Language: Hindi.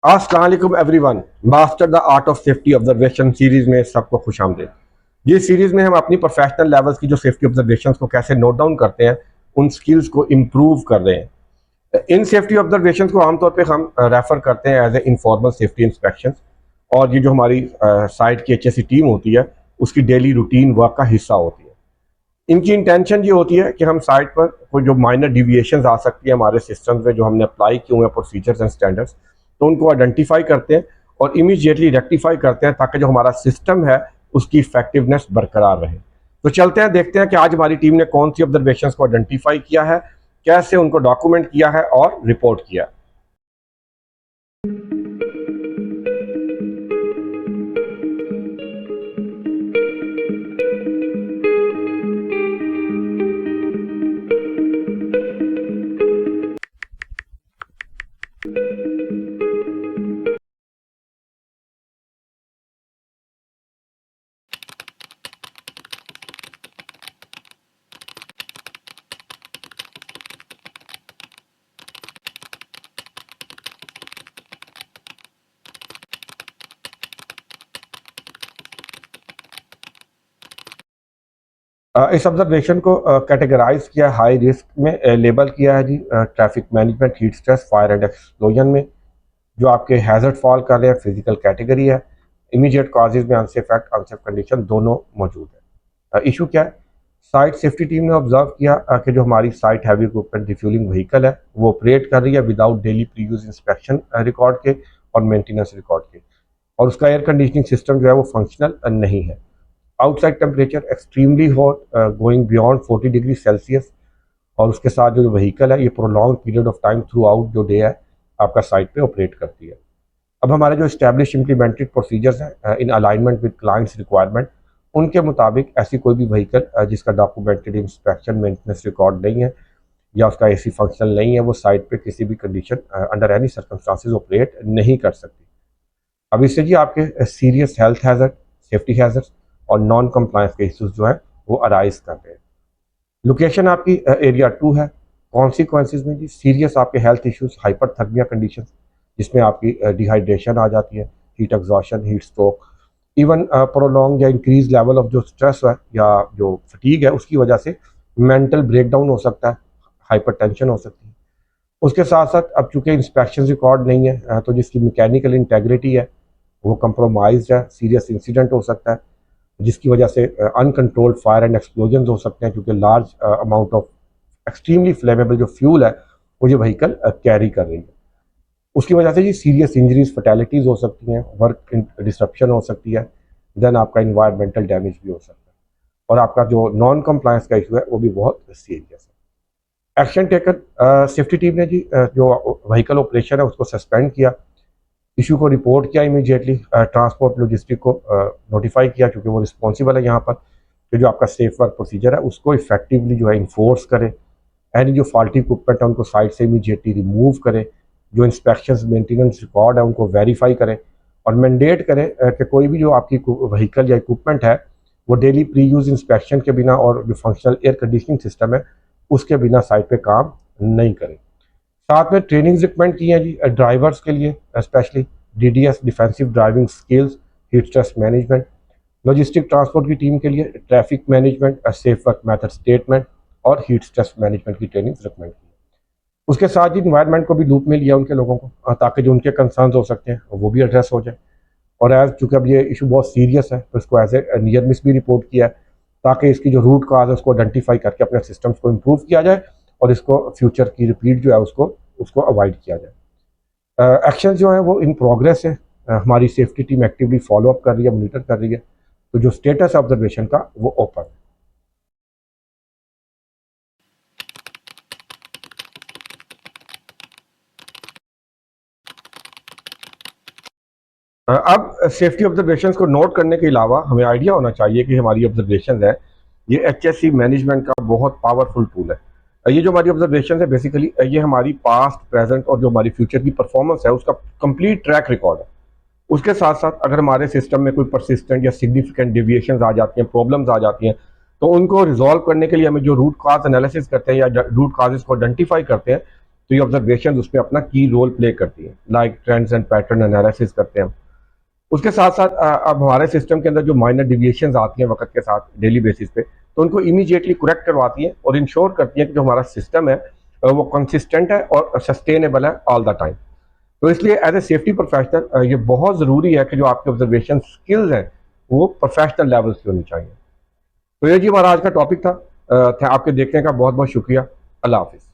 अस्सलाम वालेकुम everyone. Master the art of safety observation series में सबको खुश आमदीद। ये सीरीज में हम अपनी प्रोफेशनल लेवल्स की जो सेफ्टी ऑब्जर्वेशंस को कैसे नोट डाउन करते हैं, उन स्किल्स को इम्प्रूव कर रहे हैं। इन सेफ्टी ऑब्जर्वेशंस को आमतौर पे हम रेफर करते हैं as a informal safety inspection, और ये जो हमारी साइट की HSE टीम होती है उसकी डेली रूटीन वर्क का हिस्सा होती है। इनकी इंटेंशन ये होती है कि हम साइट पर कोई जो माइनर डिविएशंस आ सकती है हमारे सिस्टम में जो हमने अप्लाई किए हुए हैं प्रोसीजर्स एंड स्टैंडर्ड्स, तो उनको आइडेंटिफाई करते हैं और इमीडिएटली रेक्टिफाई करते हैं ताकि जो हमारा सिस्टम है उसकी इफेक्टिवनेस बरकरार रहे। तो चलते हैं, देखते हैं कि आज हमारी टीम ने कौन सी ऑब्जर्वेशंस को आइडेंटिफाई किया है, कैसे उनको डॉक्यूमेंट किया है और रिपोर्ट किया है। इस ऑब्जर्वेशन को कैटेगराइज किया, हाई रिस्क में लेबल किया है जी, traffic management, heat stress, fire and explosion में जो आपके हैजर्ड फॉल कर रहे हैं, फिजिकल कैटेगरी है। इमीडिएट कॉजेज में अनसेफ एक्ट, अनसेफ कंडीशन दोनों मौजूद है। इशू क्या है? साइट सेफ्टी टीम ने ऑब्जर्व किया कि जो हमारी site heavy equipment refuelling vehicle है वो ऑपरेट कर रही है without daily pre use inspection record के और मेंटेनेंस रिकॉर्ड के, और उसका एयर कंडीशनिंग सिस्टम जो है वो फंक्शनल नहीं है। Outside temperature extremely hot, going beyond 40 degree Celsius, और उसके साथ जो व्हीकल है ये prolong period of time through out जो डे है आपका साइट पे ऑपरेट करती है। अब हमारे जो इस्टेब्लिश इम्प्लीमेंटेड प्रोसीजर्स हैं in alignment with clients requirement, उनके मुताबिक ऐसी कोई भी व्हीकल जिसका डॉक्यूमेंटेड इंस्पेक्शन मेंटेनेंस रिकॉर्ड नहीं है या उसका AC फंक्शनल नहीं है, वो साइट पे किसी भी condition under any circumstances operate नहीं कर सकती। अब इससे जी आपके serious health hazard, safety hazard और नॉन कंप्लायंस के इश्यूज जो है वो अराइज कर रहे हैं। लोकेशन आपकी एरिया 2 है। कॉन्सिक्वेंसेज में जी सीरियस आपके हेल्थ इश्यूज, हाइपरथर्मिया कंडीशन जिसमें आपकी डिहाइड्रेशन आ जाती है, heat exhaustion, heat stroke, even prolong या इंक्रीज लेवल ऑफ जो स्ट्रेस है या जो फटीग है उसकी वजह से मेंटल ब्रेकडाउन हो सकता है, हाइपरटेंशन हो सकती है। उसके साथ साथ अब चूंकि इंस्पेक्शन रिकॉर्ड नहीं है तो जिसकी मैकेनिकल इंटेग्रिटी है वो कंप्रोमाइज है, सीरियस इंसिडेंट हो सकता है जिसकी वजह से अनकंट्रोल्ड फायर एंड एक्सप्लोजन हो सकते हैं, क्योंकि large amount of extremely flammable जो फ्यूल है वो ये व्हीकल कैरी कर रही है। उसकी वजह से जी सीरियस इंजरीज, फैटेलिटीज़ हो सकती हैं, वर्क डिस्ट्रप्शन हो सकती है, देन आपका इन्वायरमेंटल डैमेज भी हो सकता है, और आपका जो नॉन कंप्लायंस का इशू है वो भी बहुत सीरियस है। एक्शन टेकन, सेफ्टी टीम ने जी जो व्हीकल ऑपरेशन है उसको सस्पेंड किया, इशू को रिपोर्ट किया इमीडिएटली, ट्रांसपोर्ट लॉजिस्टिक को नोटिफाई किया, क्योंकि वो रिस्पॉन्सिबल है यहाँ पर कि जो आपका सेफ वर्क प्रोसीजर है उसको इफेक्टिवली जो है इन्फोर्स करे, एंड जो फॉल्टी इक्विपमेंट है उनको साइट से इमीडिएटली रिमूव करें, जो इंस्पेक्शन मेंटेनेंस रिकॉर्ड है उनको वेरीफाई करें, और मैंडेट करें कि कोई भी जो आपकी व्हीकल या इक्विपमेंट है वो डेली प्री यूज इंस्पेक्शन के बिना और जो फंक्शनल एयर कंडीशनिंग सिस्टम है उसके बिना साइट पे काम नहीं करें। साथ में ट्रेनिंग्स रिकमेंड की हैं जी ड्राइवर्स के लिए, specially DDS, defensive driving skills, heat stress management, logistic transport की टीम के लिए traffic management, safe work method statement और हीट स्ट्रेस मैनेजमेंट की ट्रेनिंग्स रिकमेंड की। उसके साथ ही इन्वायरमेंट को भी लूप में लिया उनके लोगों को, ताकि जो उनके कंसर्न हो सकते हैं वो भी एड्रेस हो जाए। और एज चूँकि अब ये इशू बहुत सीरियस है तो इसको एज ए नियर मिस भी रिपोर्ट किया है, ताकि इसकी जो रूट काज है उसको आइडेंटिफाई करके अपने सिस्टम्स को इम्प्रूव किया जाए और इसको फ्यूचर की रिपीट जो है उसको उसको अवॉइड किया जाए। एक्शन जो है वो इन प्रोग्रेस है, हमारी safety team actively follow up कर रही है, मॉनिटर कर रही है, तो जो स्टेटस ऑब्जर्वेशन का वो ओपन है। अब सेफ्टी ऑब्जर्वेशंस को नोट करने के अलावा हमें आइडिया होना चाहिए कि हमारी ऑब्जर्वेशंस है ये HSE मैनेजमेंट का बहुत पावरफुल टूल है। ये जो हमारी ऑब्जर्वेशन है बेसिकली ये हमारी पास्ट, प्रेजेंट और जो हमारी फ्यूचर की परफॉर्मेंस है उसका कंप्लीट ट्रैक रिकॉर्ड है। उसके साथ साथ अगर हमारे सिस्टम में कोई परसिस्टेंट या सिग्निफिकेंट डेविएशन आ जाती हैं, प्रॉब्लम्स आ जाती हैं, तो उनको रिजॉल्व करने के लिए हमें जो रूट काज एनालिसिस करते हैं या रूट काजेस को आइडेंटिफाई करते हैं, तो ये ऑब्जर्वेशन उसमें अपना की रोल प्ले करती है, like trends and pattern analysis करते हैं। उसके साथ साथ अब हमारे सिस्टम के अंदर जो माइनर डिविएशंस आती हैं वक्त के साथ डेली बेसिस पे, तो उनको इमीडिएटली करेक्ट करवाती हैं और इंश्योर करती हैं कि जो हमारा सिस्टम है वो कंसिस्टेंट है और सस्टेनेबल है ऑल द टाइम। तो इसलिए एज ए सेफ्टी प्रोफेशनल ये बहुत ज़रूरी है कि जो आपके ऑब्जर्वेशन स्किल्स हैं वो प्रोफेशनल लेवल्स की होनी चाहिए। तो ये जी हमारा आज का टॉपिक था। आपके देखने का बहुत बहुत शुक्रिया। अल्लाह हाफिज़।